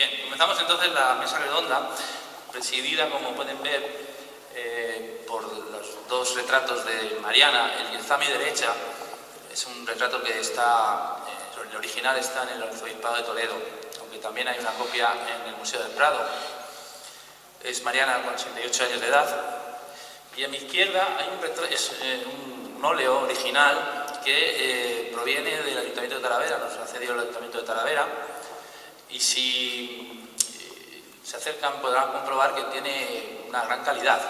Bien, comenzamos entonces la mesa redonda, presidida, como pueden ver, por los dos retratos de Mariana. El que está a mi derecha es un retrato que está, el original está en el Arzobispado de Toledo, aunque también hay una copia en el Museo del Prado. Es Mariana con 88 años de edad. Y a mi izquierda hay un óleo original que proviene del Ayuntamiento de Talavera, nos ha cedido el Ayuntamiento de Talavera, y si se acercan podrán comprobar que tiene una gran calidad.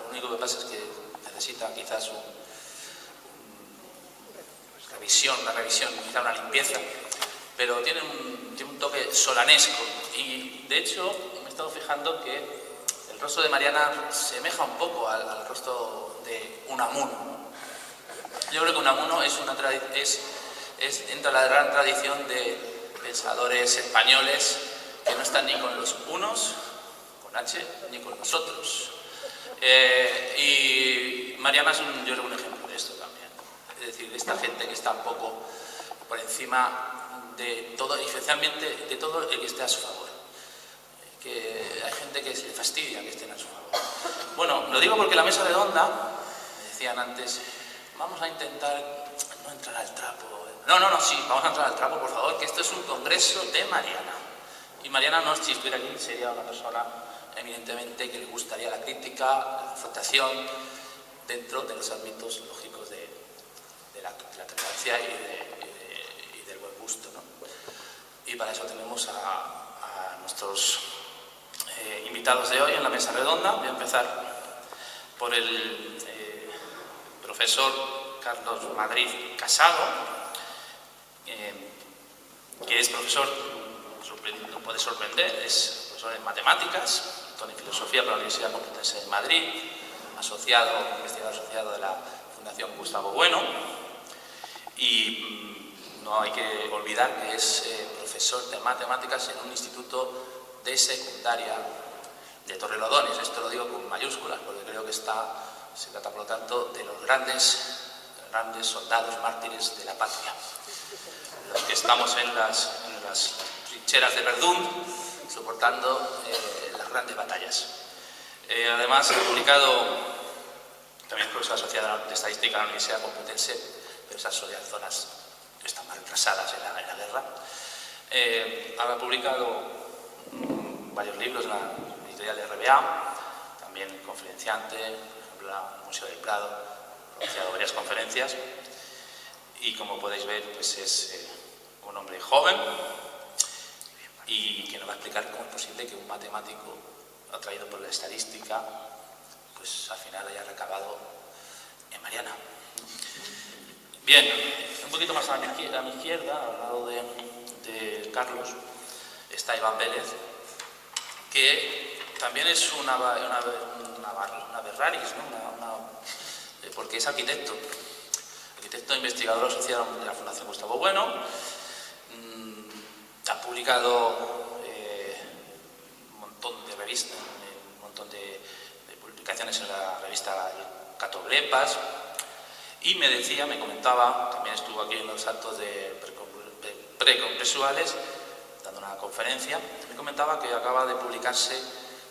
Lo único que pasa es que necesita quizás una revisión, quizás una limpieza, pero tiene un toque solanesco. Y de hecho me he estado fijando que el rostro de Mariana semeja un poco al rostro de Unamuno. Yo creo que Unamuno entra en la gran tradición de pensadores españoles que no están ni con los unos, con H, ni con los otros. Y Mariana es yo creo un ejemplo de esto también. Es decir, de esta gente que está un poco por encima de todo, y especialmente de todo el que esté a su favor. Que hay gente que se le fastidia que estén a su favor. Bueno, lo digo porque la mesa redonda, me decían antes, vamos a intentar no entrar al trapo. No, sí, vamos a entrar al trapo, por favor, que esto es un congreso de Mariana. Y Mariana, si estuviera aquí, sería una persona eminentemente que le gustaría la crítica, la confrontación, dentro de los ámbitos lógicos de la tolerancia y del buen gusto, ¿no? Y para eso tenemos a nuestros invitados de hoy en la mesa redonda. Voy a empezar por el profesor Carlos Madrid Casado, que es profesor, no puede sorprender, es profesor en matemáticas, doctor en filosofía por la Universidad Complutense de Madrid, investigador asociado de la Fundación Gustavo Bueno, y no hay que olvidar que es profesor de matemáticas en un instituto de secundaria de Torrelodones. Esto lo digo con mayúsculas porque creo que se trata, por lo tanto, de los grandes soldados mártires de la patria, los que estamos en las trincheras de Verdún soportando las grandes batallas. Además, ha publicado, también es profesor asociado de estadística en la Universidad Complutense, pero esas zonas están más retrasadas en la guerra. Ha publicado varios libros en la editorial de RBA, también conferenciante, por ejemplo, en el Museo del Prado, ha pronunciado varias conferencias, y como podéis ver, pues es un hombre joven y que nos va a explicar cómo es posible que un matemático atraído por la estadística pues al final haya recabado en Mariana. Bien, un poquito más a mi izquierda, al lado de Carlos, está Iván Vélez, que también es una Berraris, ¿no? Porque es arquitecto investigador asociado de la Fundación Gustavo Bueno. Ha publicado un montón de revistas, un montón de publicaciones en la revista Catoblepas, y me comentaba, también estuvo aquí en los actos de precongresuales dando una conferencia, me comentaba que acaba de publicarse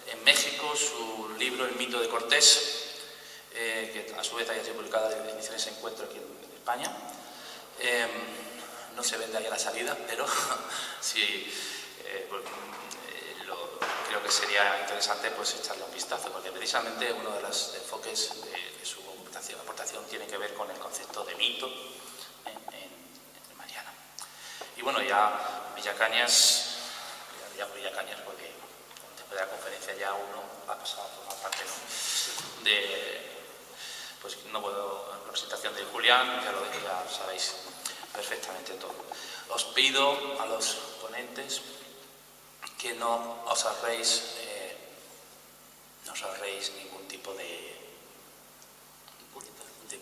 en México su libro El mito de Cortés, que a su vez haya sido publicada en ediciones Encuentro aquí en España. No se vende ahí a la salida, pero sí, creo que sería interesante pues echarle un vistazo, porque precisamente uno de los enfoques de su aportación tiene que ver con el concepto de mito en Mariana. Y bueno, ya Villacañas, porque después de la conferencia ya uno va a pasar a formar parte, ¿no? Pues no puedo, en representación de Julián, ya sabéis perfectamente todo. Os pido a los ponentes que no os ahorréis ningún tipo de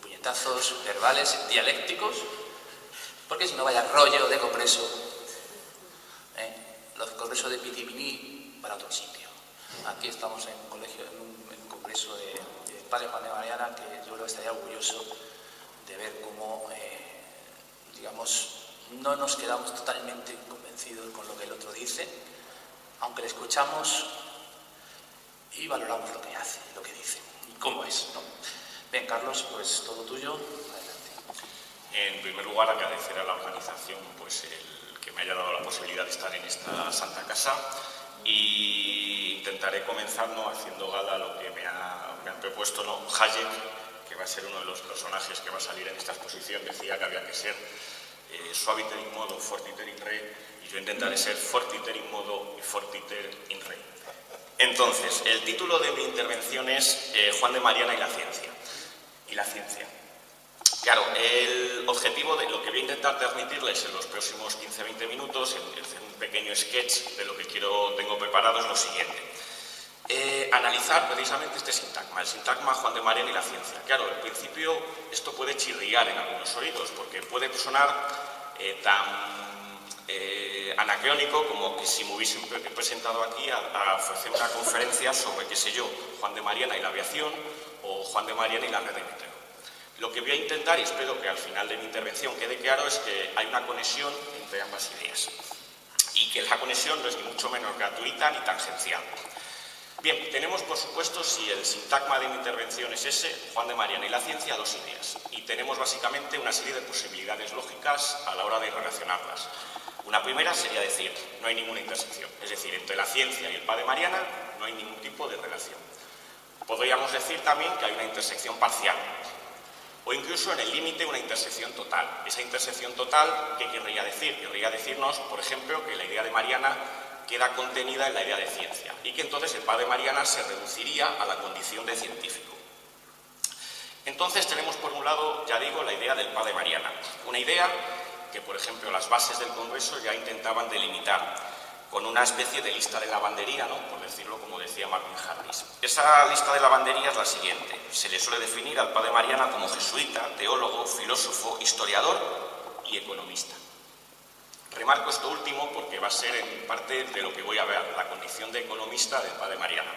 puñetazos verbales, dialécticos, porque si no vaya rollo de congreso, los congresos de Pitiminí para otro sitio. Aquí estamos en un congreso de Padre Juan de Mariana, que yo creo que estaría orgulloso de ver cómo digamos, no nos quedamos totalmente convencidos con lo que el otro dice, aunque le escuchamos y valoramos lo que hace, lo que dice y cómo es, ¿no? Bien, Carlos, pues todo tuyo. Adelante. En primer lugar, agradecer a la organización pues, el que me haya dado la posibilidad de estar en esta santa casa, y intentaré comenzar, ¿no?, haciendo gala a lo que me han propuesto, ¿no? Hayek, que va a ser uno de los personajes que va a salir en esta exposición, decía que había que ser suaviter in modo, fortiter in re, y yo intentaré ser fortiter in modo y fortiter in re. Entonces, el título de mi intervención es Juan de Mariana y la ciencia. Y la ciencia. Claro, el objetivo de lo que voy a intentar transmitirles en los próximos 15-20 minutos, en hacer un pequeño sketch de lo que tengo preparado, es lo siguiente. Analizar precisamente este sintagma, el sintagma Juan de Mariana y la ciencia. Claro, al principio esto puede chirriar en algunos oídos, porque puede sonar tan anacrónico como que si me hubiesen presentado aquí a ofrecer una conferencia sobre, qué sé yo, Juan de Mariana y la aviación o Juan de Mariana y la red de meteo. Lo que voy a intentar, y espero que al final de mi intervención quede claro, es que hay una conexión entre ambas ideas y que esa conexión no es ni mucho menos gratuita ni tangencial. Bien, tenemos por supuesto, si el sintagma de mi intervención es ese, Juan de Mariana y la ciencia, dos ideas, y tenemos básicamente una serie de posibilidades lógicas a la hora de relacionarlas. Una primera sería decir, no hay ninguna intersección, es decir, entre la ciencia y el padre Mariana no hay ningún tipo de relación. Podríamos decir también que hay una intersección parcial, o incluso en el límite una intersección total. Esa intersección total, ¿qué querría decir? Querría decirnos, por ejemplo, que la idea de Mariana queda contenida en la idea de ciencia y que entonces el padre Mariana se reduciría a la condición de científico. Entonces tenemos por un lado, ya digo, la idea del padre Mariana, una idea que, por ejemplo, las bases del Congreso ya intentaban delimitar con una especie de lista de lavandería, ¿no?, por decirlo como decía Martin Harris. Esa lista de lavandería es la siguiente. Se le suele definir al padre Mariana como jesuita, teólogo, filósofo, historiador y economista. Remarco esto último porque va a ser en parte de lo que voy a ver, la condición de economista del padre Mariana.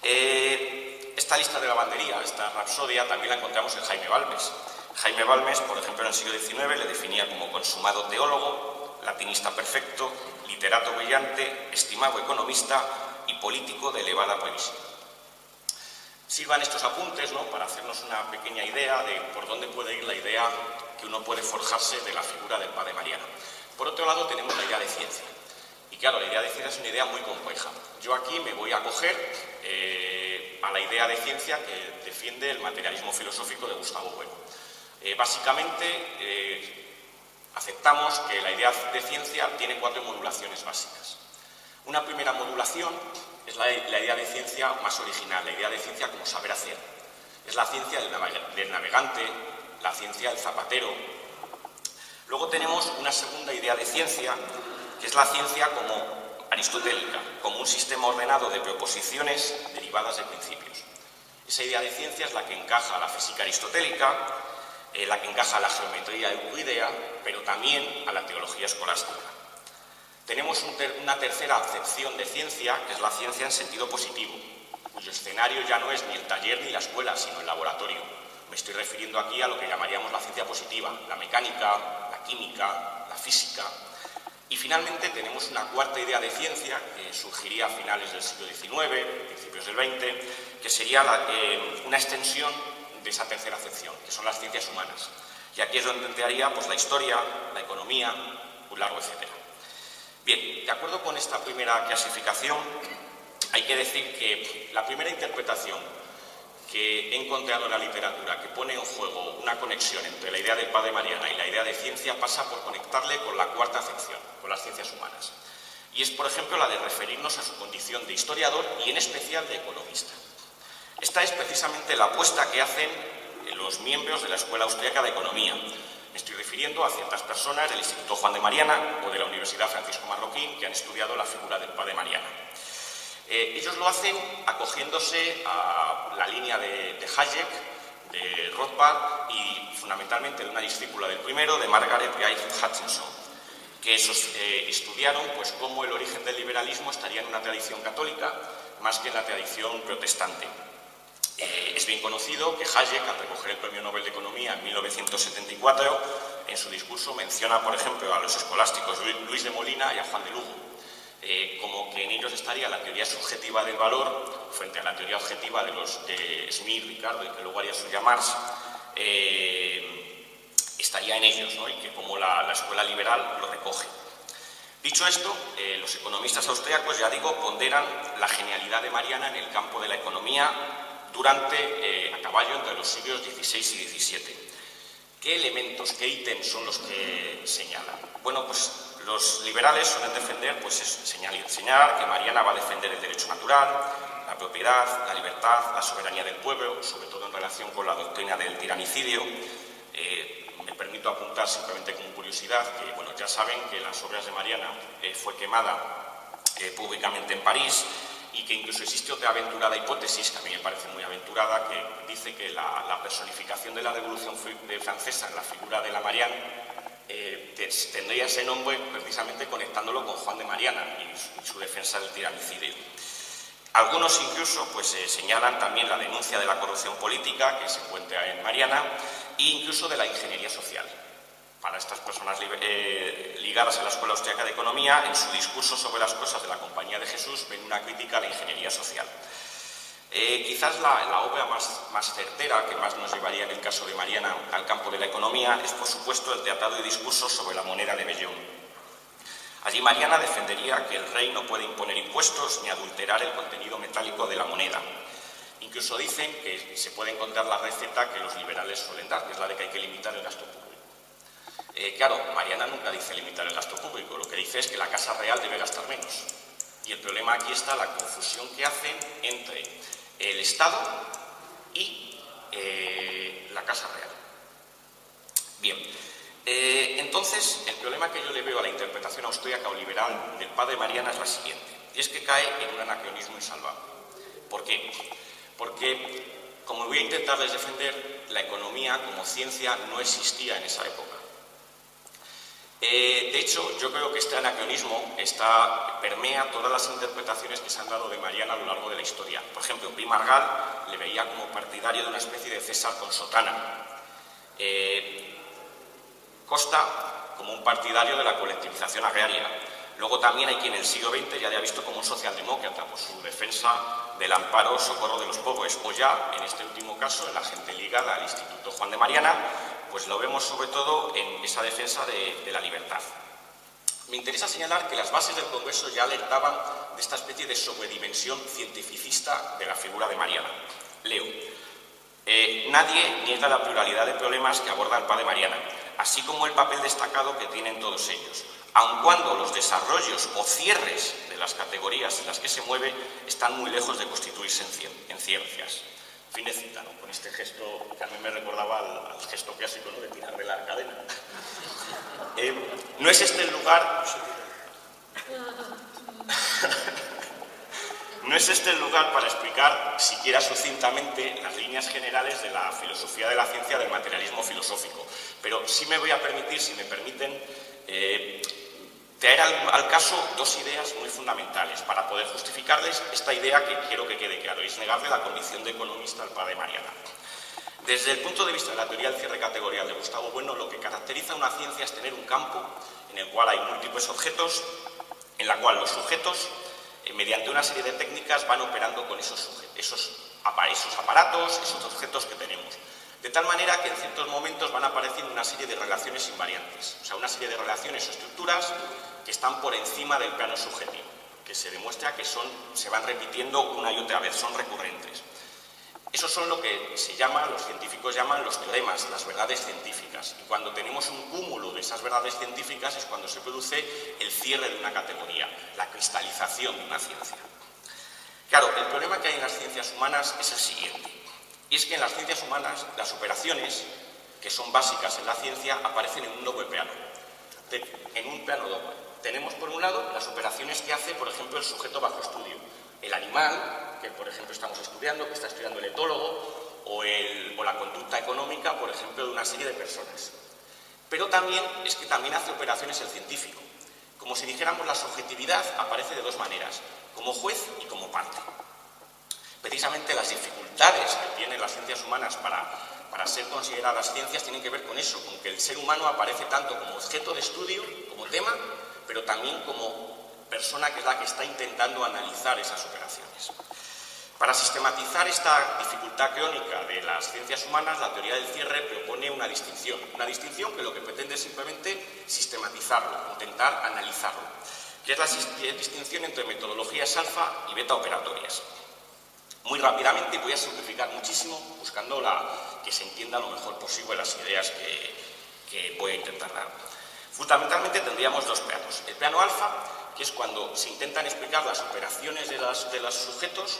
Esta lista de lavandería, esta rapsodia, también la encontramos en Jaime Balmes. Jaime Balmes, por ejemplo, en el siglo XIX le definía como consumado teólogo, latinista perfecto, literato brillante, estimado economista y político de elevada previsión. Sirvan estos apuntes, ¿no?, para hacernos una pequeña idea de por dónde puede ir la idea que uno puede forjarse de la figura del padre Mariana. Por otro lado, tenemos la idea de ciencia. Y claro, la idea de ciencia es una idea muy compleja. Yo aquí me voy a acoger a la idea de ciencia que defiende el materialismo filosófico de Gustavo Bueno. Básicamente, aceptamos que la idea de ciencia tiene 4 modulaciones básicas. Una primera modulación es la idea de ciencia más original, la idea de ciencia como saber hacer. Es la ciencia del navegante, la ciencia del zapatero. Luego tenemos una segunda idea de ciencia, que es la ciencia como aristotélica, como un sistema ordenado de proposiciones derivadas de principios. Esa idea de ciencia es la que encaja a la física aristotélica, la que encaja a la geometría euclídea, pero también a la teología escolástica. Tenemos una tercera acepción de ciencia, que es la ciencia en sentido positivo, cuyo escenario ya no es ni el taller ni la escuela, sino el laboratorio. Me estoy refiriendo aquí a lo que llamaríamos la ciencia positiva, la mecánica, la química, la física. Y finalmente tenemos una cuarta idea de ciencia que surgiría a finales del siglo XIX, principios del XX, que sería una extensión de esa tercera acepción, que son las ciencias humanas. Y aquí es donde entraría pues, la historia, la economía, un largo etcétera. Bien, de acuerdo con esta primera clasificación, hay que decir que la primera interpretación que he encontrado en la literatura que pone en juego una conexión entre la idea del padre Mariana y la idea de ciencia pasa por conectarle con la cuarta acepción, con las ciencias humanas. Y es, por ejemplo, la de referirnos a su condición de historiador y en especial de economista. Esta es precisamente la apuesta que hacen los miembros de la Escuela Austríaca de Economía. Me estoy refiriendo a ciertas personas del Instituto Juan de Mariana o de la Universidad Francisco Marroquín que han estudiado la figura del padre Mariana. Ellos lo hacen acogiéndose a la línea de Hayek, de Rothbard y fundamentalmente de una discípula del primero, de Margaret Gay Hutchinson, que estudiaron pues, cómo el origen del liberalismo estaría en una tradición católica más que en la tradición protestante. Es bien conocido que Hayek, al recoger el Premio Nobel de Economía en 1974, en su discurso menciona, por ejemplo, a los escolásticos Luis de Molina y a Juan de Lugo. como que en ellos estaría la teoría subjetiva del valor frente a la teoría objetiva de los de Smith, Ricardo y que luego haría suya Marx, estaría en ellos, ¿no? Y que como la escuela liberal lo recoge. Dicho esto, los economistas austríacos, ya digo, ponderan la genialidad de Mariana en el campo de la economía a caballo entre los siglos XVI y XVII. ¿Qué elementos, qué ítems son los que señalan? Bueno, pues los liberales suelen defender, pues señalar que Mariana va a defender el derecho natural, la propiedad, la libertad, la soberanía del pueblo, sobre todo en relación con la doctrina del tiranicidio. Me permito apuntar simplemente como curiosidad que, bueno, ya saben que las obras de Mariana fue quemada públicamente en París y que incluso existe otra aventurada hipótesis, que a mí me parece muy aventurada, que dice que la personificación de la Revolución Francesa en la figura de la Mariana tendría ese nombre precisamente conectándolo con Juan de Mariana y su defensa del tiranicidio. Algunos incluso pues, señalan también la denuncia de la corrupción política que se encuentra en Mariana e incluso de la ingeniería social. Para estas personas ligadas a la Escuela Austriaca de Economía, en su discurso sobre las cosas de la Compañía de Jesús, ven una crítica a la ingeniería social. Quizás la obra más certera, que más nos llevaría en el caso de Mariana al campo de la economía, es por supuesto el Tratado de Discursos sobre la moneda de Bellón. Allí Mariana defendería que el rey no puede imponer impuestos ni adulterar el contenido metálico de la moneda. Incluso dicen que se puede encontrar la receta que los liberales suelen dar, que es la de que hay que limitar el gasto público. Claro, Mariana nunca dice limitar el gasto público, lo que dice es que la Casa Real debe gastar menos. Y el problema aquí está la confusión que hacen entre el Estado y la Casa Real. Bien, entonces el problema que yo le veo a la interpretación austríaca o liberal del padre Mariana es la siguiente, y es que cae en un anacronismo insalvable. ¿Por qué? Porque, como voy a intentarles defender, la economía como ciencia no existía en esa época. De hecho, yo creo que este anacronismo permea todas las interpretaciones que se han dado de Mariana a lo largo de la historia. Por ejemplo, Pi Margall le veía como partidario de una especie de César con sotana. Costa como un partidario de la colectivización agraria. Luego también hay quien en el siglo XX ya le ha visto como un socialdemócrata por su defensa del amparo socorro de los pobres. O ya, en este último caso, en la gente ligada al Instituto Juan de Mariana, pues lo vemos sobre todo en esa defensa de la libertad. Me interesa señalar que las bases del Congreso ya alertaban de esta especie de sobredimensión cientificista de la figura de Mariana. Leo. Nadie niega la pluralidad de problemas que aborda el padre Mariana, así como el papel destacado que tienen todos ellos, aun cuando los desarrollos o cierres de las categorías en las que se mueve están muy lejos de constituirse en ciencias. Fin de cita, ¿no? Con este gesto que a mí me recordaba al gesto clásico, ¿no?, de tirar de la cadena. No es este el lugar... No es este el lugar para explicar, siquiera sucintamente, las líneas generales de la filosofía de la ciencia del materialismo filosófico. Pero sí me voy a permitir, si me permiten, traer al caso dos ideas muy fundamentales para poder justificarles esta idea que quiero que quede claro, y es negarle la condición de economista al padre Mariana. Desde el punto de vista de la teoría del cierre categorial de Gustavo Bueno, lo que caracteriza a una ciencia es tener un campo en el cual hay múltiples objetos, en la cual los sujetos, mediante una serie de técnicas, van operando con esos aparatos, esos objetos que tenemos. De tal manera que en ciertos momentos van apareciendo una serie de relaciones invariantes, o sea, una serie de relaciones o estructuras que están por encima del plano subjetivo, que se demuestra que se van repitiendo una y otra vez, son recurrentes. Esos son lo que los científicos llaman los teoremas, las verdades científicas. Y cuando tenemos un cúmulo de esas verdades científicas es cuando se produce el cierre de una categoría, la cristalización de una ciencia. Claro, el problema que hay en las ciencias humanas es el siguiente. Y es que en las ciencias humanas las operaciones, que son básicas en la ciencia, aparecen en un doble plano. En un plano doble. Tenemos, por un lado, las operaciones que hace, por ejemplo, el sujeto bajo estudio. El animal, que por ejemplo estamos estudiando, que está estudiando el etólogo, o la conducta económica, por ejemplo, de una serie de personas. Pero también es que también hace operaciones el científico. Como si dijéramos, la subjetividad aparece de dos maneras, como juez y como parte. Precisamente las dificultades que tienen las ciencias humanas para ser consideradas ciencias tienen que ver con eso, con que el ser humano aparece tanto como objeto de estudio, como tema, pero también como persona que es la que está intentando analizar esas operaciones. Para sistematizar esta dificultad crónica de las ciencias humanas, la teoría del cierre propone una distinción que lo que pretende es simplemente sistematizarlo, intentar analizarlo, que es la distinción entre metodologías alfa y beta operatorias. Muy rápidamente, voy a simplificar muchísimo, buscando que se entienda lo mejor posible las ideas que voy a intentar dar. Fundamentalmente tendríamos dos planos. El plano alfa, que es cuando se intentan explicar las operaciones de los sujetos,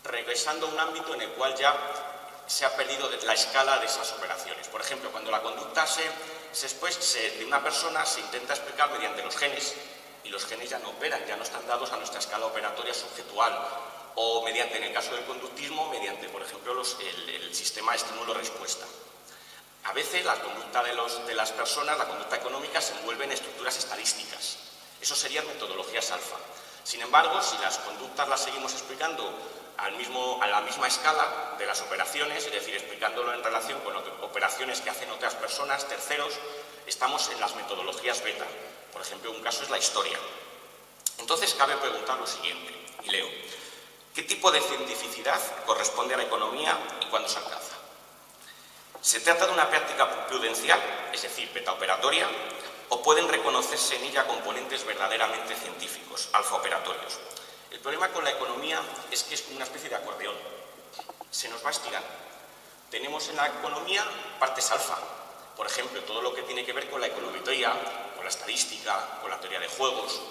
regresando a un ámbito en el cual ya se ha perdido la escala de esas operaciones. Por ejemplo, cuando la conducta de una persona se intenta explicar mediante los genes, y los genes ya no operan, ya no están dados a nuestra escala operatoria subjetual, o mediante, en el caso del conductismo, mediante, por ejemplo, el sistema estímulo-respuesta. A veces la conducta de las personas, la conducta económica, se envuelve en estructuras estadísticas. Eso serían metodologías alfa. Sin embargo, si las conductas las seguimos explicando a la misma escala de las operaciones, es decir, explicándolo en relación con operaciones que hacen otras personas, terceros, estamos en las metodologías beta. Por ejemplo, un caso es la historia. Entonces, cabe preguntar lo siguiente, y leo: ¿qué tipo de cientificidad corresponde a la economía y cuándo se alcanza? ¿Se trata de una práctica prudencial, es decir, beta operatoria, o pueden reconocerse en ella componentes verdaderamente científicos, alfa operatorios? El problema con la economía es que es como una especie de acordeón. Se nos va estirando. Tenemos en la economía partes alfa. Por ejemplo, todo lo que tiene que ver con la econometría, con la estadística, con la teoría de juegos,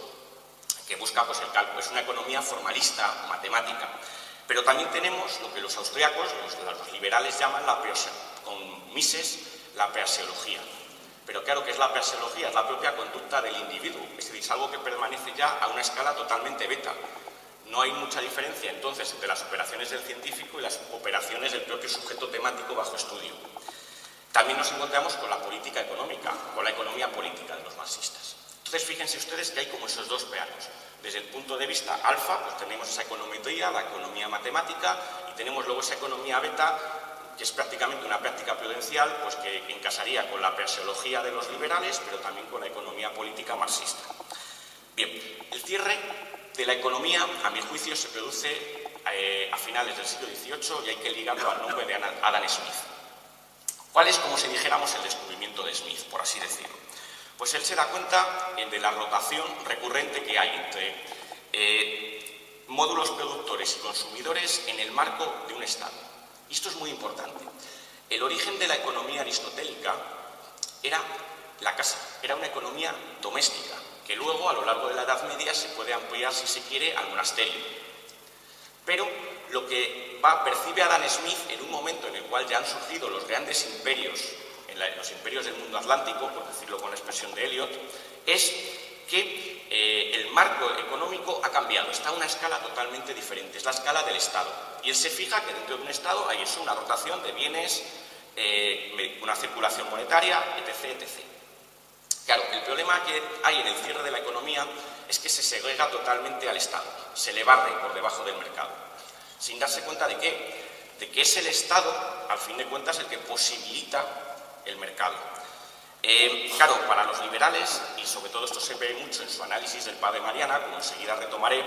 que busca pues, el cálculo. Es una economía formalista, matemática. Pero también tenemos lo que los austríacos, los liberales, llaman con Mises, la praxeología. Pero claro, ¿qué es la praxeología? Es la propia conducta del individuo. Es decir, es algo que permanece ya a una escala totalmente beta. No hay mucha diferencia, entonces, entre las operaciones del científico y las operaciones del propio sujeto temático bajo estudio. También nos encontramos con la política económica, con la economía política de los marxistas. Entonces, fíjense ustedes que hay como esos dos planos. Desde el punto de vista alfa, pues tenemos esa econometría, la economía matemática, y tenemos luego esa economía beta, que es prácticamente una práctica prudencial, pues que encasaría con la praxeología de los liberales, pero también con la economía política marxista. Bien, el cierre de la economía, a mi juicio, se produce a finales del siglo XVIII y hay que ligarlo al nombre de Adam Smith. ¿Cuál es, como si dijéramos, el descubrimiento de Smith, por así decirlo? Pues él se da cuenta de la rotación recurrente que hay entre módulos productores y consumidores en el marco de un Estado. Y esto es muy importante. El origen de la economía aristotélica era la casa, era una economía doméstica, que luego, a lo largo de la Edad Media, se puede ampliar, si se quiere, al monasterio. Pero lo que percibe Adam Smith en un momento en el cual ya han surgido los grandes imperios, los imperios del mundo atlántico, por decirlo con la expresión de Eliot, es que el marco económico ha cambiado, está a una escala totalmente diferente, es la escala del Estado. Y él se fija que dentro de un Estado hay eso, una rotación de bienes, una circulación monetaria, etc., etc. Claro, el problema que hay en el cierre de la economía es que se segrega totalmente al Estado, se le barre por debajo del mercado, sin darse cuenta de que es el Estado, al fin de cuentas, el que posibilita el mercado. Claro, para los liberales, y sobre todo esto se ve mucho en su análisis del padre Mariana, como enseguida retomaré,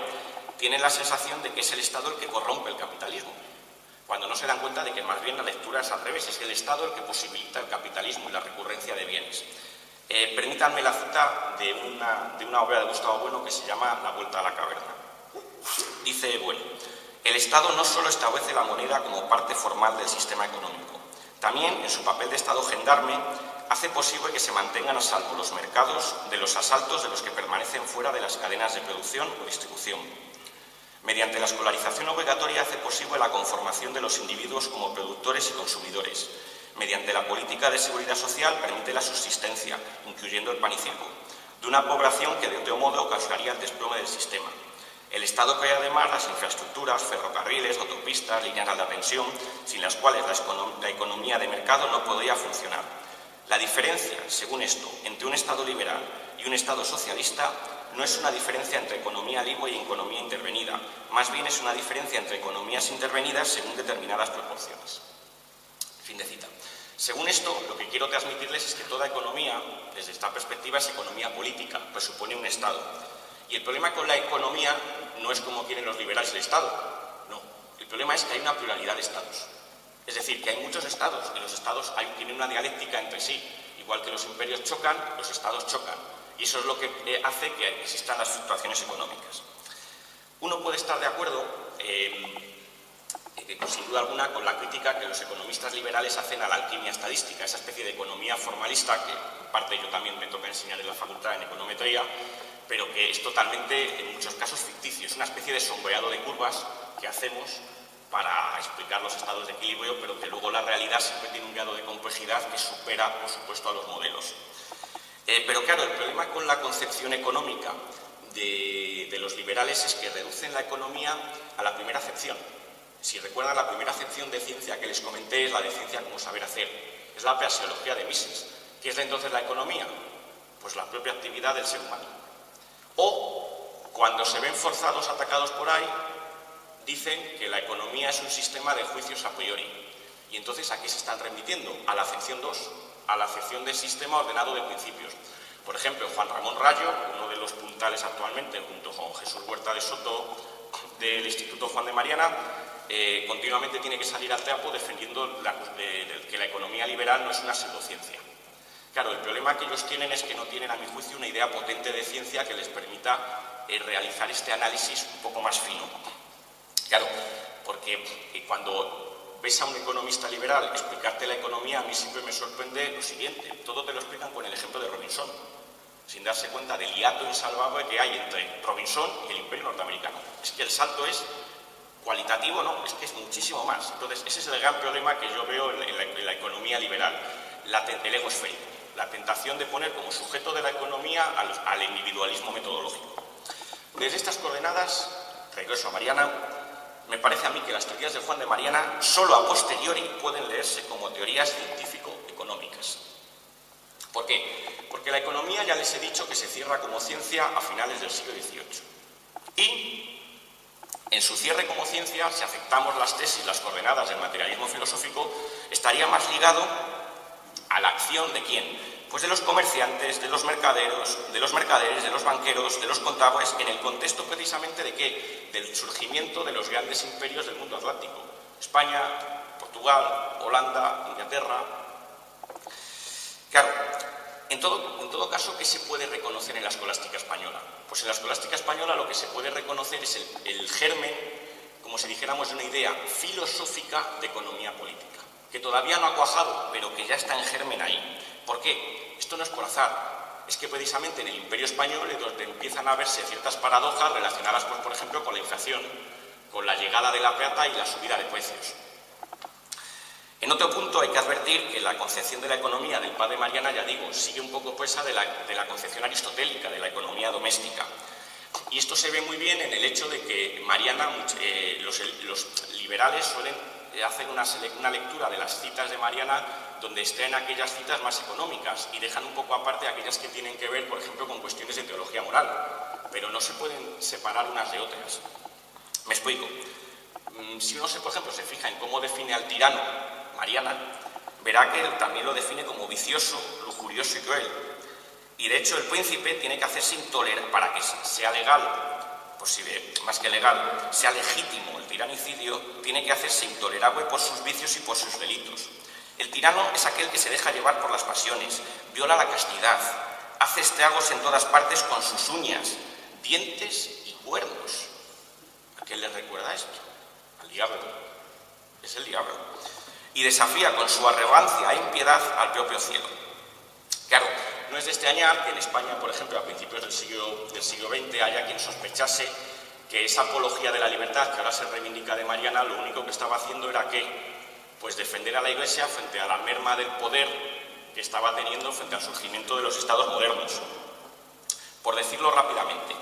tienen la sensación de que es el Estado el que corrompe el capitalismo, cuando no se dan cuenta de que más bien la lectura es al revés, es el Estado el que posibilita el capitalismo y la recurrencia de bienes. Permítanme la cita de una obra de Gustavo Bueno que se llama La vuelta a la caverna. Dice Bueno: el Estado no solo establece la moneda como parte formal del sistema económico, también, en su papel de Estado gendarme, hace posible que se mantengan a salvo los mercados de los asaltos de los que permanecen fuera de las cadenas de producción o distribución. Mediante la escolarización obligatoria hace posible la conformación de los individuos como productores y consumidores. Mediante la política de seguridad social permite la subsistencia, incluyendo el pan y circo, de una población que de otro modo causaría el desplome del sistema. El Estado crea además las infraestructuras, ferrocarriles, autopistas, líneas de alta tensión, sin las cuales la economía de mercado no podría funcionar. La diferencia, según esto, entre un Estado liberal y un Estado socialista no es una diferencia entre economía libre y economía intervenida, más bien es una diferencia entre economías intervenidas según determinadas proporciones. Fin de cita. Según esto, lo que quiero transmitirles es que toda economía, desde esta perspectiva, es economía política, pues supone un Estado. Y el problema con la economía no es como quieren los liberales el Estado, no. El problema es que hay una pluralidad de estados. Es decir, que hay muchos estados y los estados tienen una dialéctica entre sí. Igual que los imperios chocan, los estados chocan. Y eso es lo que hace que existan las fluctuaciones económicas. Uno puede estar de acuerdo, sin duda alguna, con la crítica que los economistas liberales hacen a la alquimia estadística, esa especie de economía formalista que, en parte, yo también me toca enseñar en la facultad en econometría, pero que es totalmente, en muchos casos, ficticio. Es una especie de sombreado de curvas que hacemos para explicar los estados de equilibrio, pero que luego la realidad siempre tiene un grado de complejidad que supera, por supuesto, a los modelos. Pero claro, el problema con la concepción económica de los liberales es que reducen la economía a la primera acepción. Si recuerdan, la primera acepción de ciencia que les comenté es la de ciencia como saber hacer. Es la praxeología de Mises. ¿Qué es entonces la economía? Pues la propia actividad del ser humano. O, cuando se ven forzados, atacados por ahí, dicen que la economía es un sistema de juicios a priori. Y entonces, ¿a qué se están remitiendo? A la acepción 2, a la acepción del sistema ordenado de principios. Por ejemplo, Juan Ramón Rayo, uno de los puntales actualmente, junto con Jesús Huerta de Soto, del Instituto Juan de Mariana, continuamente tiene que salir al trapo defendiendo que la economía liberal no es una pseudociencia. Claro, el problema que ellos tienen es que no tienen, a mi juicio, una idea potente de ciencia que les permita realizar este análisis un poco más fino. Claro, porque cuando ves a un economista liberal explicarte la economía, a mí siempre me sorprende lo siguiente. Todo te lo explican con el ejemplo de Robinson, sin darse cuenta del hiato insalvable que hay entre Robinson y el Imperio norteamericano. Es que el salto es cualitativo, no, es que es muchísimo más. Entonces, ese es el gran problema que yo veo en la economía liberal, el ego esférico, la tentación de poner como sujeto de la economía al individualismo metodológico. Desde estas coordenadas, regreso a Mariana, me parece a mí que las teorías de Juan de Mariana solo a posteriori pueden leerse como teorías científico-económicas. ¿Por qué? Porque la economía, ya les he dicho, que se cierra como ciencia a finales del siglo XVIII. Y en su cierre como ciencia, si aceptamos las tesis, las coordenadas del materialismo filosófico, estaría más ligado a la acción de ¿quién? Pues de los comerciantes, de los mercaderes, de los banqueros, de los contables, en el contexto precisamente de ¿qué? Del surgimiento de los grandes imperios del mundo atlántico. España, Portugal, Holanda, Inglaterra. Claro, en todo caso, ¿qué se puede reconocer en la escolástica española? Pues en la escolástica española lo que se puede reconocer es el germen, como si dijéramos, de una idea filosófica de economía política, que todavía no ha cuajado, pero que ya está en germen ahí. ¿Por qué? Esto no es por azar. Es que precisamente en el Imperio Español es donde empiezan a verse ciertas paradojas relacionadas, pues, por ejemplo, con la inflación, con la llegada de la plata y la subida de precios. En otro punto hay que advertir que la concepción de la economía del padre Mariana, ya digo, sigue un poco presa de la concepción aristotélica de la economía doméstica. Y esto se ve muy bien en el hecho de que Mariana, los liberales suelen hacer una lectura de las citas de Mariana donde estén aquellas citas más económicas y dejan un poco aparte aquellas que tienen que ver, por ejemplo, con cuestiones de teología moral, pero no se pueden separar unas de otras. Me explico. Si uno, por ejemplo, se fija en cómo define al tirano Mariana, verá que él también lo define como vicioso, lujurioso y cruel. Y de hecho el príncipe tiene que hacerse intolerante para que sea legal, posible, más que legal, sea legítimo el tiranicidio, tiene que hacerse intolerable por sus vicios y por sus delitos. El tirano es aquel que se deja llevar por las pasiones, viola la castidad, hace estragos en todas partes con sus uñas, dientes y cuernos. ¿A qué le recuerda esto? Al diablo. Es el diablo. Y desafía con su arrogancia e impiedad al propio cielo. Claro, no es de extrañar que en España, por ejemplo, a principios del siglo XX, haya quien sospechase que esa apología de la libertad que ahora se reivindica de Mariana, lo único que estaba haciendo era ¿qué? Pues defender a la Iglesia frente a la merma del poder que estaba teniendo frente al surgimiento de los estados modernos. Por decirlo rápidamente,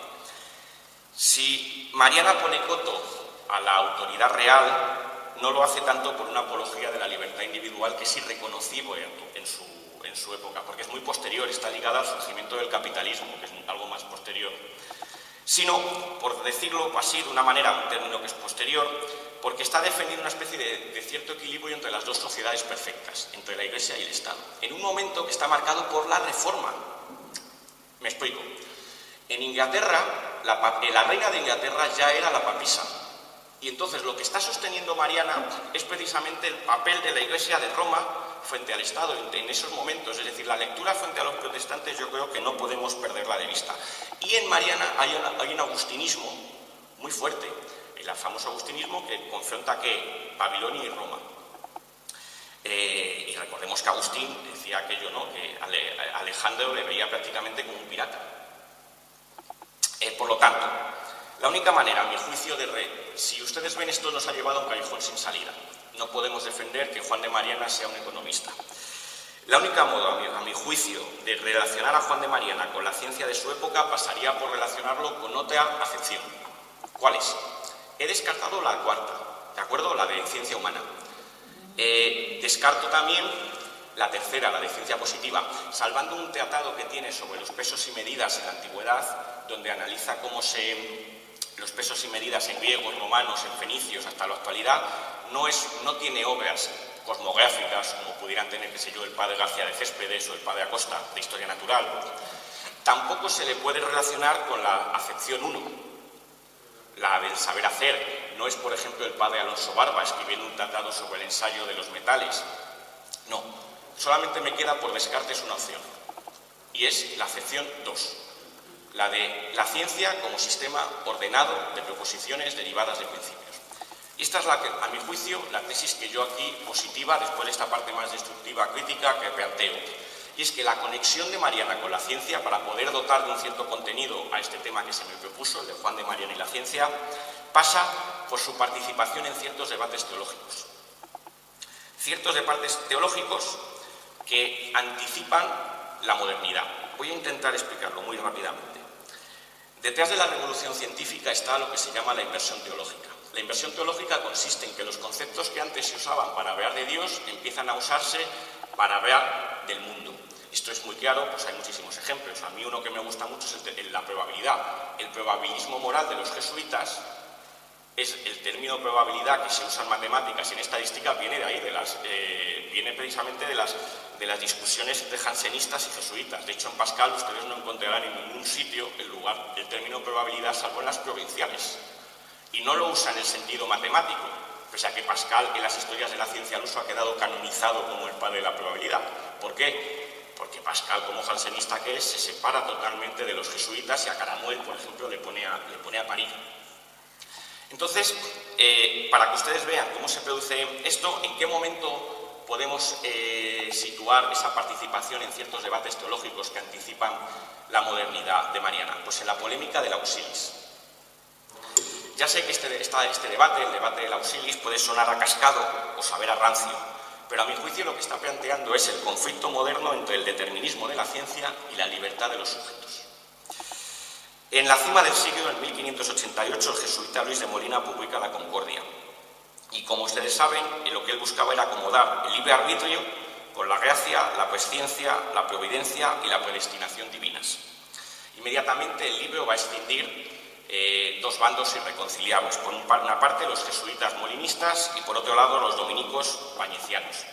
si Mariana pone coto a la autoridad real, no lo hace tanto por una apología de la libertad individual que es irreconocible en su época, porque es muy posterior, está ligada al surgimiento del capitalismo, que es algo más posterior, sino, por decirlo así de una manera, un término que es posterior, porque está defendiendo una especie de cierto equilibrio entre las dos sociedades perfectas, entre la Iglesia y el Estado, en un momento que está marcado por la reforma. Me explico. En Inglaterra, la reina de Inglaterra ya era la papisa. Y entonces lo que está sosteniendo Mariana es precisamente el papel de la Iglesia de Roma frente al Estado en esos momentos. Es decir, la lectura frente a los protestantes yo creo que no podemos perderla de vista. Y en Mariana hay un agustinismo muy fuerte, el famoso agustinismo que confronta ¿qué? Babilonia y Roma. Y recordemos que Agustín decía aquello, ¿no? Que Alejandro le veía prácticamente como un pirata. Por lo tanto, la única manera, a mi juicio, si ustedes ven, esto nos ha llevado a un callejón sin salida. No podemos defender que Juan de Mariana sea un economista. La única modo, a mi juicio, de relacionar a Juan de Mariana con la ciencia de su época pasaría por relacionarlo con otra acepción. ¿Cuál es? He descartado la cuarta, ¿de acuerdo? La de ciencia humana. Descarto también la tercera, la de ciencia positiva, salvando un tratado que tiene sobre los pesos y medidas en la antigüedad, donde analiza cómo los pesos y medidas en griegos, romanos, en fenicios, hasta la actualidad, no tiene obras cosmográficas como pudieran tener, qué sé yo, el padre García de Céspedes o el padre Acosta de Historia Natural. Tampoco se le puede relacionar con la acepción 1, la del saber hacer. No es, por ejemplo, el padre Alonso Barba escribiendo un tratado sobre el ensayo de los metales. No, solamente me queda por descartes una opción, y es la acepción 2. La de la ciencia como sistema ordenado de proposiciones derivadas de principios. Y esta es a mi juicio, la tesis que yo aquí positiva, después de esta parte más destructiva, crítica, que planteo. Y es que la conexión de Mariana con la ciencia, para poder dotar de un cierto contenido a este tema que se me propuso, el de Juan de Mariana y la ciencia, pasa por su participación en ciertos debates teológicos. Ciertos debates teológicos que anticipan la modernidad. Voy a intentar explicarlo muy rápidamente. Detrás de la revolución científica está lo que se llama la inversión teológica. La inversión teológica consiste en que los conceptos que antes se usaban para hablar de Dios empiezan a usarse para hablar del mundo. Esto es muy claro, pues hay muchísimos ejemplos. A mí uno que me gusta mucho es la probabilidad. El probabilismo moral de los jesuitas es el término probabilidad que se usa en matemáticas y en estadística, viene de ahí, viene precisamente de las discusiones entre jansenistas y jesuitas. De hecho, en Pascal ustedes no encontrarán en ningún sitio el término probabilidad, salvo en las provinciales. Y no lo usa en el sentido matemático, pese a que Pascal en las historias de la ciencia al uso ha quedado canonizado como el padre de la probabilidad. ¿Por qué? Porque Pascal, como jansenista que es, se separa totalmente de los jesuitas y a Caramuel, por ejemplo, le pone a parir. Entonces, para que ustedes vean cómo se produce esto, en qué momento podemos situar esa participación en ciertos debates teológicos que anticipan la modernidad de Mariana, pues en la polémica del auxilis. Ya sé que este debate, el debate del auxilis, puede sonar a cascado o saber a rancio, pero a mi juicio lo que está planteando es el conflicto moderno entre el determinismo de la ciencia y la libertad de los sujetos. En la cima del siglo, en 1588, el jesuita Luis de Molina publica La Concordia. Y como ustedes saben, lo que él buscaba era acomodar el libre arbitrio con la gracia, la presciencia, la providencia y la predestinación divinas. Inmediatamente el libro va a escindir dos bandos irreconciliables. Por una parte, los jesuitas molinistas y por otro lado, los dominicos bañecianos.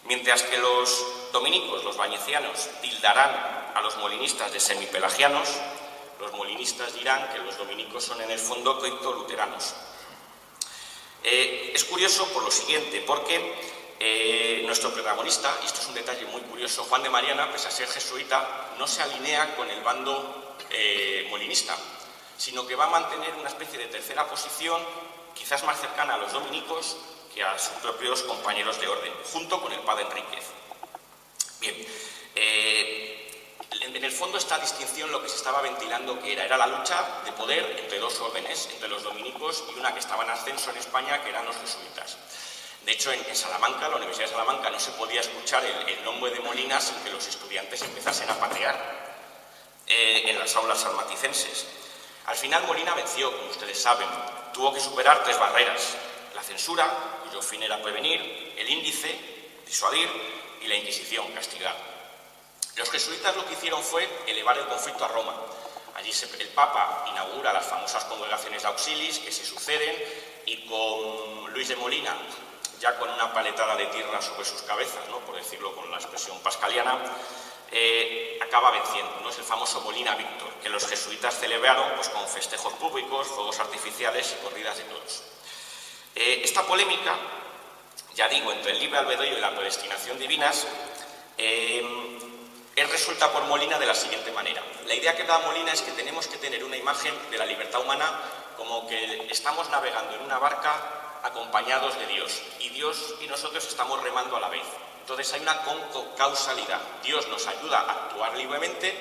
Mientras que los dominicos, los bañecianos, tildarán a los molinistas de semipelagianos, los molinistas dirán que los dominicos son en el fondo criptoluteranos. Es curioso por lo siguiente, porque nuestro protagonista, y esto es un detalle muy curioso, Juan de Mariana, pese a ser jesuita, no se alinea con el bando molinista, sino que va a mantener una especie de tercera posición, quizás más cercana a los dominicos que a sus propios compañeros de orden, junto con el padre Enríquez. Bien, en el fondo esta distinción lo que se estaba ventilando que era la lucha de poder entre dos órdenes, entre los dominicos y una que estaba en ascenso en España, que eran los jesuitas. De hecho, en Salamanca, la Universidad de Salamanca, no se podía escuchar el nombre de Molina sin que los estudiantes empezasen a patear en las aulas salmaticenses. Al final Molina venció, como ustedes saben, tuvo que superar tres barreras: la censura, cuyo fin era prevenir, el índice, disuadir, y la Inquisición, castigar. Los jesuitas lo que hicieron fue elevar el conflicto a Roma. Allí el Papa inaugura las famosas congregaciones de auxilis que se suceden, y con Luis de Molina, ya con una paletada de tierra sobre sus cabezas, ¿no?, por decirlo con la expresión pascaliana, acaba venciendo, ¿no? Es el famoso Molina Víctor, que los jesuitas celebraron pues, con festejos públicos, fuegos artificiales y corridas de toros. Esta polémica, ya digo, entre el libre albedrío y la predestinación divinas, resulta por Molina de la siguiente manera. La idea que da Molina es que tenemos que tener una imagen de la libertad humana como que estamos navegando en una barca acompañados de Dios, y Dios y nosotros estamos remando a la vez. Entonces hay una concausalidad. Dios nos ayuda a actuar libremente,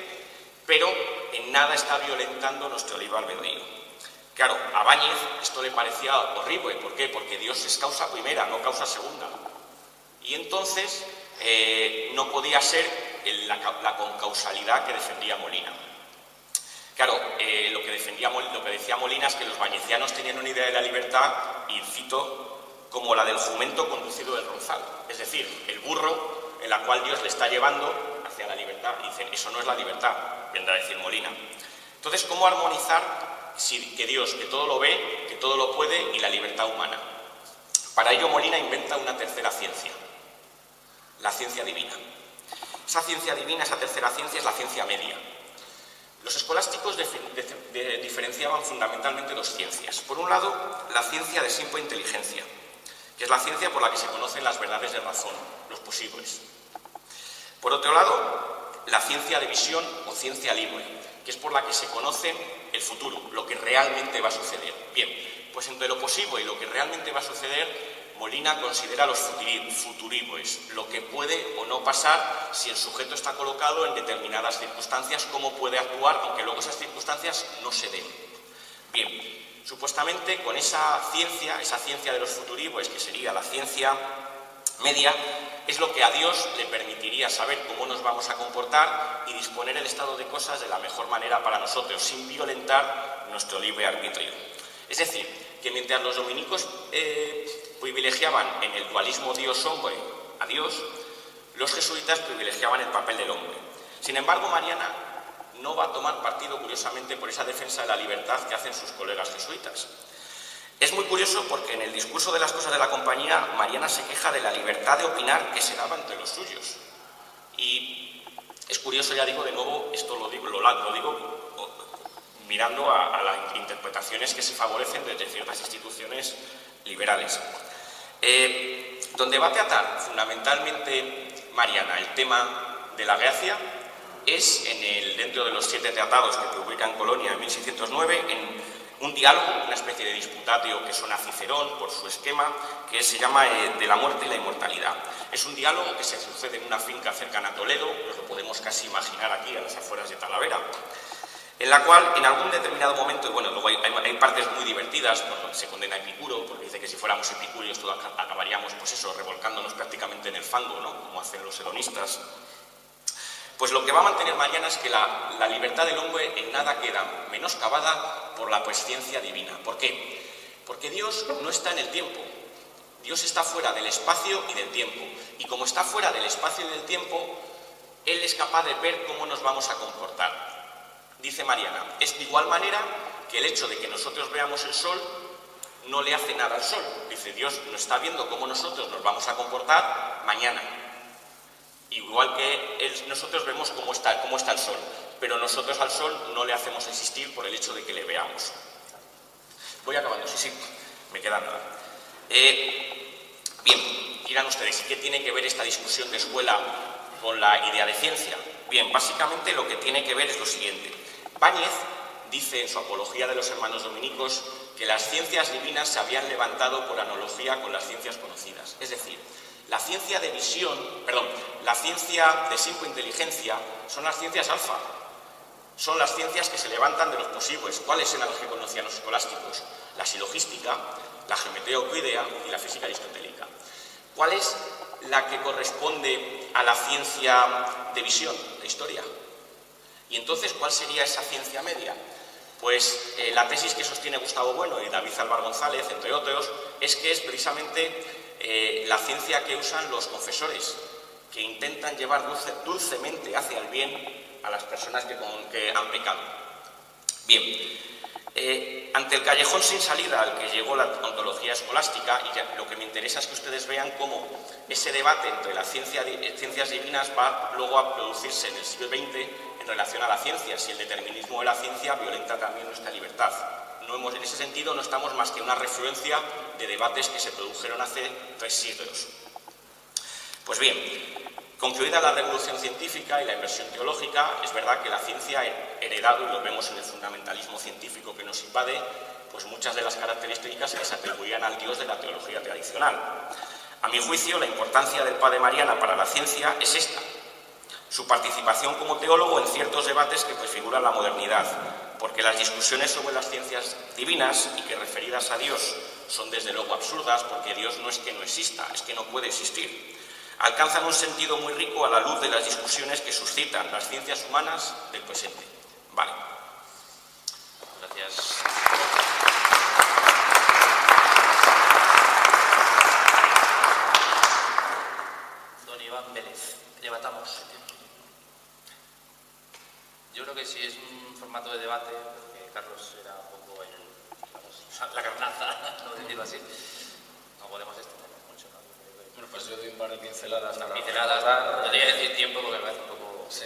pero en nada está violentando nuestro libre albedrío. Claro, a Báñez esto le parecía horrible. ¿Por qué? Porque Dios es causa primera, no causa segunda. Y entonces no podía ser la concausalidad que defendía Molina. Claro, lo que decía Molina es que los bañecianos tenían una idea de la libertad, y cito, como la del jumento conducido del ronzal, es decir, el burro en la cual Dios le está llevando hacia la libertad. Y dicen, eso no es la libertad, vendrá a decir Molina. Entonces, ¿cómo armonizar que Dios, que todo lo ve, que todo lo puede, y la libertad humana? Para ello Molina inventa una tercera ciencia, la ciencia divina. Esa ciencia divina, esa tercera ciencia, es la ciencia media. Los escolásticos diferenciaban fundamentalmente dos ciencias. Por un lado, la ciencia de simple inteligencia, que es la ciencia por la que se conocen las verdades de razón, los posibles. Por otro lado, la ciencia de visión o ciencia libre, que es por la que se conoce el futuro, lo que realmente va a suceder. Bien, pues entre lo posible y lo que realmente va a suceder, Molina considera los futuribles, lo que puede o no pasar si el sujeto está colocado en determinadas circunstancias, cómo puede actuar, aunque luego esas circunstancias no se den. Bien, supuestamente con esa ciencia de los futuribles, que sería la ciencia media, es lo que a Dios le permitiría saber cómo nos vamos a comportar y disponer el estado de cosas de la mejor manera para nosotros, sin violentar nuestro libre arbitrio. Es decir, que mientras los dominicos privilegiaban en el dualismo Dios-hombre a Dios, los jesuitas privilegiaban el papel del hombre. Sin embargo, Mariana no va a tomar partido, curiosamente, por esa defensa de la libertad que hacen sus colegas jesuitas. Es muy curioso porque en el discurso de las cosas de la compañía, Mariana se queja de la libertad de opinar que se daba entre los suyos. Y es curioso, ya digo, de nuevo, esto lo digo mirando a las interpretaciones que se favorecen desde ciertas instituciones liberales. Donde va a tratar fundamentalmente Mariana el tema de la gracia es dentro de los 7 tratados que publica en Colonia en 1609, en un diálogo, una especie de disputatio que suena a Cicerón por su esquema, que se llama de la muerte y la inmortalidad. Es un diálogo que se sucede en una finca cercana a Toledo, nos lo podemos casi imaginar aquí a las afueras de Talavera, en la cual en algún determinado momento, bueno, luego hay partes muy divertidas cuando se condena a Epicuro, porque dice que si fuéramos epicúreos todos acabaríamos, pues eso, revolcándonos prácticamente en el fango, ¿no?, como hacen los hedonistas. Pues lo que va a mantener Mariana es que la libertad del hombre en nada queda menoscabada por la presciencia divina. ¿Por qué? Porque Dios no está en el tiempo. Dios está fuera del espacio y del tiempo. Y como está fuera del espacio y del tiempo, Él es capaz de ver cómo nos vamos a comportar. Dice Mariana, es de igual manera que el hecho de que nosotros veamos el sol no le hace nada al sol. Dice, Dios no está viendo cómo nosotros nos vamos a comportar mañana. Igual que nosotros vemos cómo está el sol, pero nosotros al sol no le hacemos existir por el hecho de que le veamos. Voy acabando, sí, me queda nada. Bien, dirán ustedes, ¿y qué tiene que ver esta discusión de escuela con la idea de ciencia? Bien, básicamente lo que tiene que ver es lo siguiente. Báñez dice en su apología de los hermanos dominicos que las ciencias divinas se habían levantado por analogía con las ciencias conocidas. Es decir, la ciencia de visión, la ciencia de simple inteligencia son las ciencias alfa. Son las ciencias que se levantan de los posibles. ¿Cuáles eran las que conocían los escolásticos? La silogística, la geometría euclídea y la física aristotélica. ¿Cuál es la que corresponde a la ciencia de visión, la historia? Y entonces, ¿cuál sería esa ciencia media? Pues la tesis que sostiene Gustavo Bueno y David Álvar González, entre otros, es que es precisamente la ciencia que usan los confesores, que intentan llevar dulcemente hacia el bien a las personas que han pecado. Bien, Ante el callejón sin salida al que llegó la ontología escolástica, y lo que me interesa es que ustedes vean cómo ese debate entre las ciencias divinas va luego a producirse en el siglo XX en relación a la ciencia, si el determinismo de la ciencia violenta también nuestra libertad. En ese sentido no estamos más que una refluencia de debates que se produjeron hace 3 siglos. Pues bien, concluida la revolución científica y la inversión teológica, es verdad que la ciencia ha heredado, y lo vemos en el fundamentalismo científico que nos invade, pues muchas de las características que se atribuían al Dios de la teología tradicional. A mi juicio, la importancia del Padre Mariana para la ciencia es esta: su participación como teólogo en ciertos debates que prefiguran la modernidad, porque las discusiones sobre las ciencias divinas y que referidas a Dios son desde luego absurdas, porque Dios no es que no exista, es que no puede existir. Alcanzan un sentido muy rico a la luz de las discusiones que suscitan las ciencias humanas del presente. Vale. Gracias. Don Iván Vélez, debatamos. Yo creo que si es un formato de debate, porque Carlos era un poco la carnaza, no decirlo así, no podemos extender mucho, ¿no? Bueno, pues yo doy un par de pinceladas. Te voy a decir tiempo porque me parece un poco... Sí.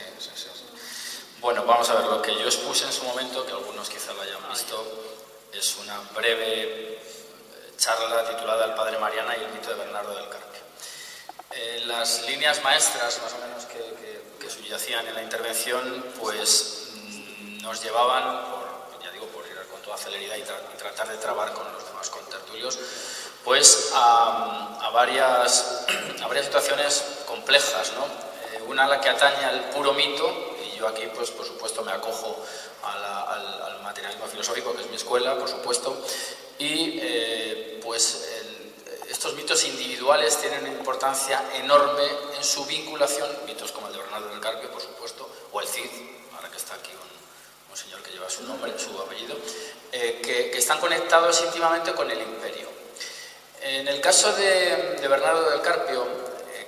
Bueno, vamos a ver, lo que yo expuse en su momento, que algunos quizá lo hayan visto, es una breve charla titulada El Padre Mariana y el mito de Bernardo del Carpio. Las líneas maestras, más o menos, que subyacían en la intervención, pues nos llevaban, por ir con toda celeridad y tratar de trabar con los demás contertulios, pues a varias situaciones complejas, ¿no? Una a la que atañe al puro mito, y yo aquí, pues por supuesto, me acojo al materialismo filosófico, que es mi escuela, por supuesto, y estos mitos individuales tienen una importancia enorme en su vinculación, mitos como el de Bernardo del Carpio, por supuesto, o el Cid, ahora que está aquí un señor que lleva su nombre, su apellido, que están conectados íntimamente con el imperio. En el caso de Bernardo del Carpio,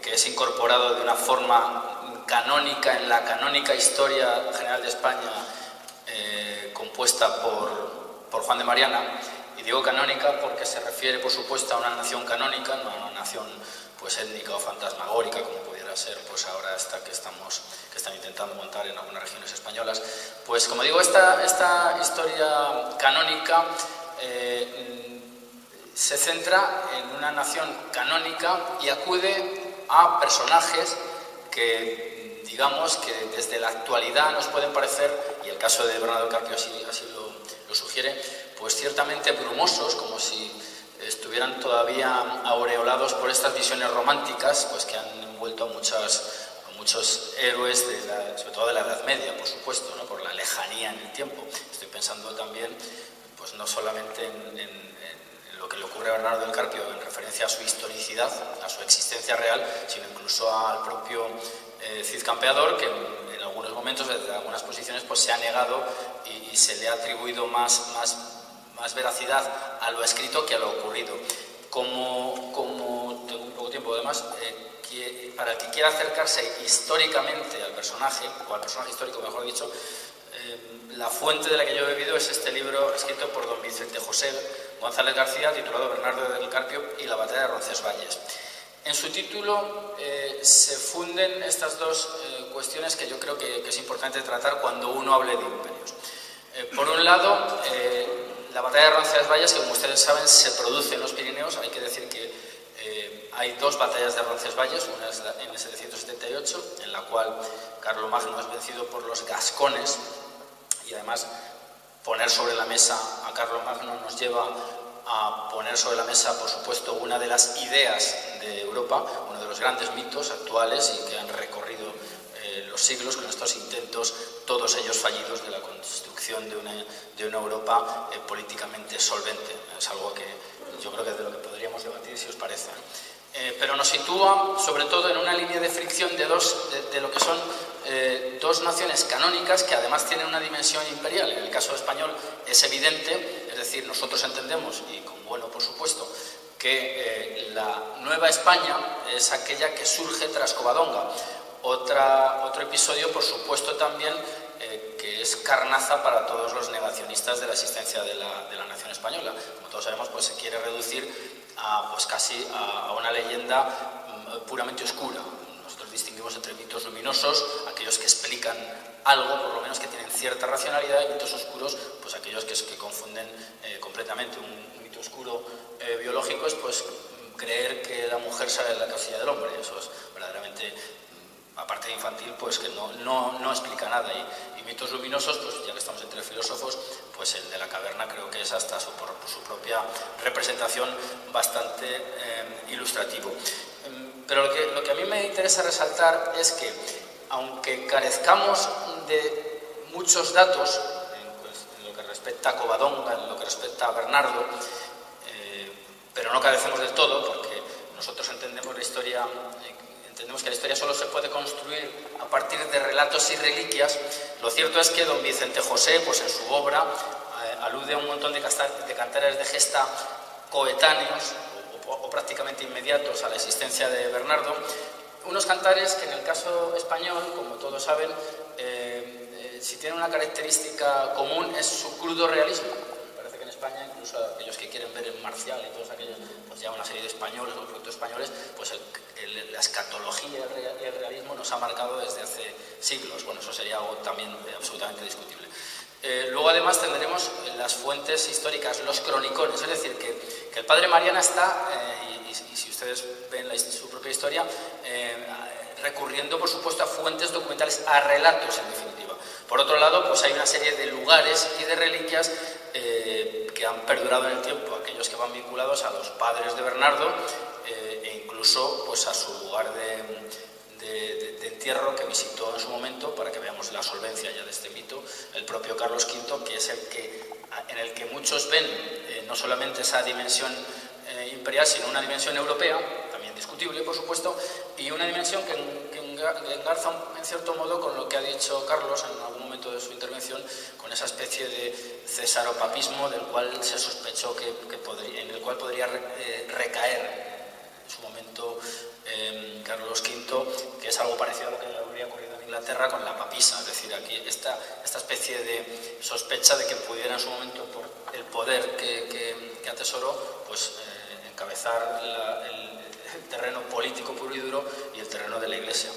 que es incorporado de una forma canónica en la canónica historia general de España, compuesta por Juan de Mariana, y digo canónica porque se refiere, por supuesto, a una nación canónica, no a una nación pues étnica o fantasmagórica, como pudiera ser pues ahora esta que están intentando montar en algunas regiones españolas. Pues como digo, esta historia canónica se centra en una nación canónica y acude a personajes que, digamos, que desde la actualidad nos pueden parecer, y el caso de Bernardo del Carpio así lo sugiere, pues ciertamente brumosos, como si estuvieran todavía aureolados por estas visiones románticas, pues que han envuelto a muchos héroes, sobre todo de la Edad Media, por supuesto, ¿no? Por la lejanía en el tiempo. Estoy pensando también, pues no solamente en lo que le ocurre a Bernardo del Carpio en referencia a su historicidad, a su existencia real, sino incluso al propio Cid Campeador, que en algunos momentos, desde algunas posiciones, pues se ha negado y se le ha atribuido más veracidad a lo escrito que a lo ocurrido. Como tengo un poco de tiempo además, para el que quiera acercarse históricamente al personaje, o al personaje histórico mejor dicho, la fuente de la que yo he bebido es este libro escrito por don Vicente José González García, titulado Bernardo del Carpio y la batalla de Roncesvalles. En su título se funden estas dos cuestiones que yo creo que es importante tratar cuando uno hable de imperios. Por un lado, la batalla de Roncesvalles, que como ustedes saben se produce en los Pirineos. Hay que decir que hay dos batallas de Roncesvalles, una es en el 778, en la cual Carlomagno es vencido por los gascones, y además poner sobre la mesa a Carlomagno nos lleva a poner sobre la mesa, por supuesto, una de las ideas de Europa, uno de los grandes mitos actuales y que han recorrido los siglos con estos intentos, todos ellos fallidos, de la construcción de una Europa políticamente solvente. Es algo que yo creo que es de lo que podríamos debatir, si os parece. Pero nos sitúa, sobre todo, en una línea de fricción de lo que son dos naciones canónicas que además tienen una dimensión imperial. En el caso español es evidente, es decir, nosotros entendemos, y con bueno por supuesto, que la Nueva España es aquella que surge tras Covadonga. Otro episodio, por supuesto, también que es carnaza para todos los negacionistas de la existencia de la nación española. Como todos sabemos, pues se quiere reducir pues casi a una leyenda puramente oscura. Nosotros distinguimos entre mitos luminosos, aquellos que explican algo, por lo menos que tienen cierta racionalidad, y mitos oscuros, pues aquellos que confunden completamente. Un mito oscuro biológico es pues creer que la mujer sale de la casilla del hombre. Eso es verdaderamente, aparte de infantil, pues que no explica nada. Y mitos luminosos, pues ya que estamos entre filósofos, pues el de la caverna creo que es hasta por su propia representación bastante ilustrativo. Pero lo que a mí me interesa resaltar es que, aunque carezcamos de muchos datos en lo que respecta a Covadonga, en lo que respecta a Bernardo, pero no carecemos del todo, porque nosotros entendemos que la historia solo se puede construir a partir de relatos y reliquias. Lo cierto es que don Vicente José, pues en su obra, alude a un montón de cantares de gesta coetáneos o prácticamente inmediatos a la existencia de Bernardo. Unos cantares que en el caso español, como todos saben, si tienen una característica común es su crudo realismo. Parece que en España, incluso aquellos que quieren ver en Marcial y todos aquellos, pues ya una serie de españoles o productos españoles, pues la escatología y el realismo nos ha marcado desde hace siglos. Bueno, eso sería algo también absolutamente discutible. Luego, además, tendremos las fuentes históricas, los cronicones, es decir, que el padre Mariana está, y si ustedes ven su propia historia, recurriendo, por supuesto, a fuentes documentales, a relatos, en definitiva. Por otro lado, pues hay una serie de lugares y de reliquias que han perdurado en el tiempo, aquellos que van vinculados a los padres de Bernardo e incluso pues, a su lugar de entierro que visitó en su momento, para que veamos la solvencia ya de este mito, el propio Carlos V, que es en el que muchos ven no solamente esa dimensión imperial, sino una dimensión europea, también discutible, por supuesto, y una dimensión que engarza en cierto modo con lo que ha dicho Carlos en algún momento de su intervención, con esa especie de cesaropapismo del cual se sospechó en el cual podría recaer en su momento Carlos V, que es algo parecido a lo que habría ocurrido en Inglaterra con la papisa. Es decir, aquí esta especie de sospecha de que pudiera en su momento, por el poder que atesoró, pues encabezar el terreno político puro y duro y el terreno de la Iglesia.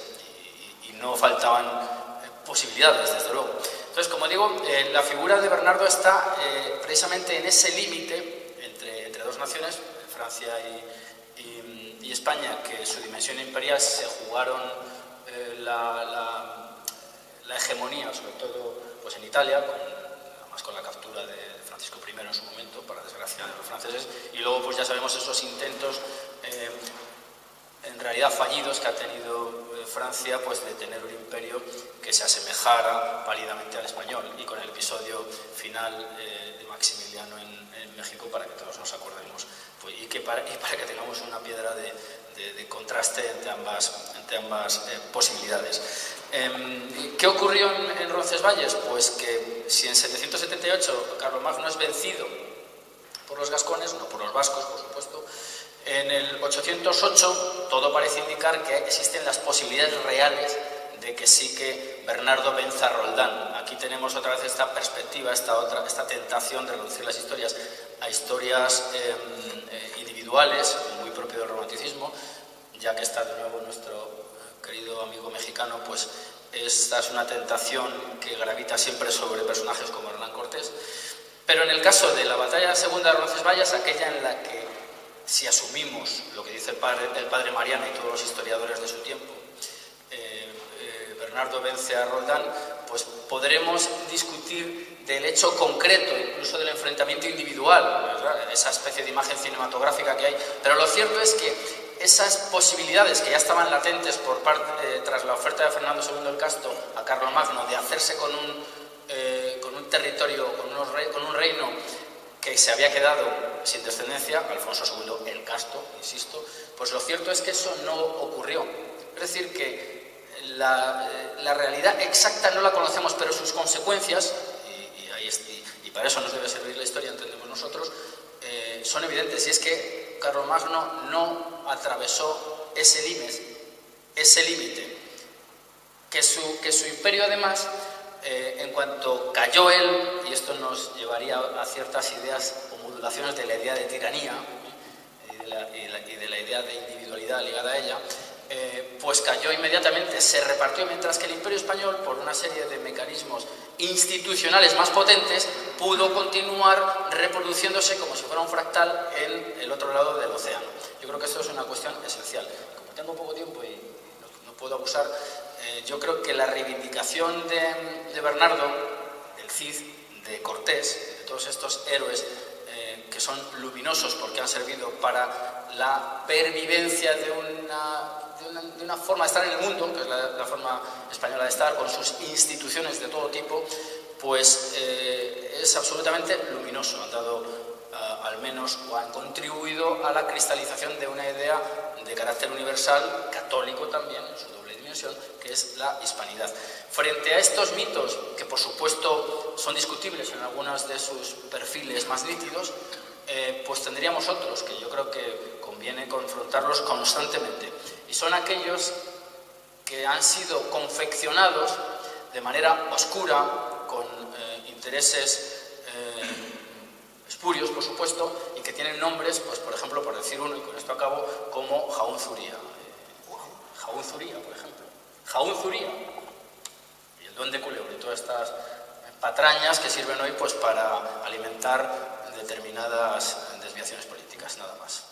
Y no faltaban posibilidades, desde luego. Entonces, como digo, la figura de Bernardo está precisamente en ese límite entre dos naciones, Francia y España, que su dimensión imperial se jugaron la hegemonía, sobre todo pues en Italia, además con la captura de Francisco I en su momento, para desgracia de los franceses, y luego pues ya sabemos esos intentos en realidad fallidos que ha tenido Francia, pues de tener un imperio que se asemejara pálidamente al español, y con el episodio final de Maximiliano en México, para que todos nos acordemos, pues, y para que tengamos una piedra de contraste entre ambas posibilidades. ¿Qué ocurrió en Roncesvalles? Pues que si en 778 Carlomagno es vencido por los gascones, no por los vascos, por supuesto, en el 808 todo parece indicar que existen las posibilidades reales de que sí que Bernardo venza a Roldán. Aquí tenemos otra vez esta perspectiva, esta tentación de reducir las historias a historias individuales, muy propio del romanticismo. Ya que está de nuevo nuestro querido amigo mexicano, pues esta es una tentación que gravita siempre sobre personajes como Hernán Cortés. Pero en el caso de la batalla segunda de Roncesvalles, aquella en la que, si asumimos lo que dice el padre Mariana y todos los historiadores de su tiempo, Bernardo vence a Roldán, pues podremos discutir del hecho concreto, incluso del enfrentamiento individual, ¿verdad? Esa especie de imagen cinematográfica que hay. Pero lo cierto es que esas posibilidades que ya estaban latentes tras la oferta de Fernando II el Casto a Carlomagno de hacerse con un territorio, con un reino que se había quedado sin descendencia, Alfonso II el Casto, insisto, pues lo cierto es que eso no ocurrió. Es decir, que la realidad exacta no la conocemos, pero sus consecuencias, y para eso nos debe servir la historia, entendemos nosotros, son evidentes. Y es que Carlomagno no atravesó ese límite que su imperio además, en cuanto cayó él, y esto nos llevaría a ciertas ideas o modulaciones de la idea de tiranía y de la idea de individualidad ligada a ella, pues cayó inmediatamente, se repartió, mientras que el Imperio Español, por una serie de mecanismos institucionales más potentes, pudo continuar reproduciéndose como si fuera un fractal en el otro lado del océano. Yo creo que esto es una cuestión esencial. Como tengo poco tiempo y no puedo abusar, yo creo que la reivindicación de Bernardo, del Cid, de Cortés, de todos estos héroes que son luminosos porque han servido para la pervivencia de una forma de estar en el mundo, que es la forma española de estar, con sus instituciones de todo tipo, pues es absolutamente luminoso. Han dado al menos, o han contribuido a la cristalización de una idea de carácter universal, católico también, en su doble dimensión, que es la hispanidad. Frente a estos mitos, que por supuesto son discutibles en algunos de sus perfiles más nítidos, pues tendríamos otros que yo creo que conviene confrontarlos constantemente. Y son aquellos que han sido confeccionados de manera oscura, con intereses espurios, por supuesto, y que tienen nombres, pues por ejemplo, por decir uno, y con esto acabo, como Jaún Zuría. Jaún Zuría, por ejemplo. Jaún Zuría. Y el Duende Culebro y todas estas patrañas que sirven hoy pues para alimentar determinadas desviaciones políticas, nada más.